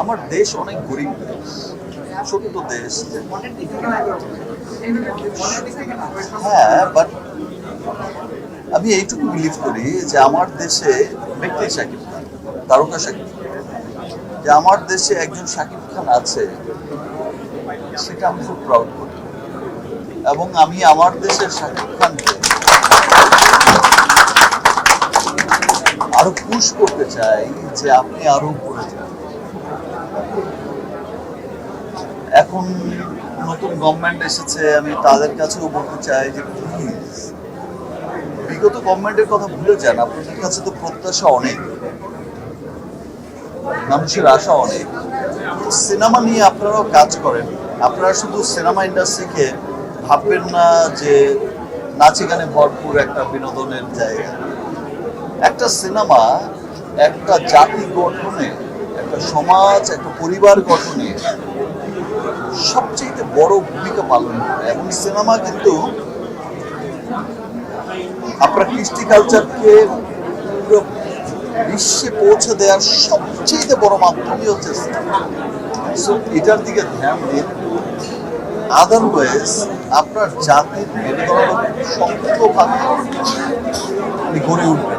আমার দেশ অনেক গরিব দেশ, ছোট্ট দেশ। হ্যাঁ, বাট আমি এইটুকু বিলিভ করি যে আমার দেশে ব্যক্তি শাকিব খান, তারকা শাকিব খান, যে আমার দেশে একজন শাকিব খান আছে, সেটা আমি খুব প্রাউড করি। এবং আমি আমার দেশের শাকিব খানকে আরো পুশ করতে চাই যে আপনি আরো উপরে যান। এখন নতুন গভর্নমেন্ট এসেছে, আমি তাদের কাছেও বলতে চাই যে প্লিজ বিগত গভর্নমেন্টের কথা ভুলে যান। আপনাদের কাছে তো প্রত্যাশা অনেক, মানুষের আশা অনেক। সিনেমা নিয়ে আপনারাও কাজ করেন। আপনারা শুধু সিনেমা ইন্ডাস্ট্রিকে ভাববেন না যে নাচে গানে ভরপুর একটা বিনোদনের জায়গা। একটা সিনেমা একটা জাতি গঠনে, একটা সমাজ, একটা পরিবার গঠনে সবচেয়ে বড় ভূমিকা পালন করে। এবং সিনেমা কিন্তু আপনার কৃষ্টি কালচারকে পুরো বিশ্বে পৌঁছে দেওয়ার সবচেয়ে বড় মাধ্যমই হচ্ছে সিনেমা। সো এটার দিকে ধ্যান দিন, আদারওয়াইজ আপনার জাতির মেরুদণ্ড শক্তভাবে গড়ে উঠবে।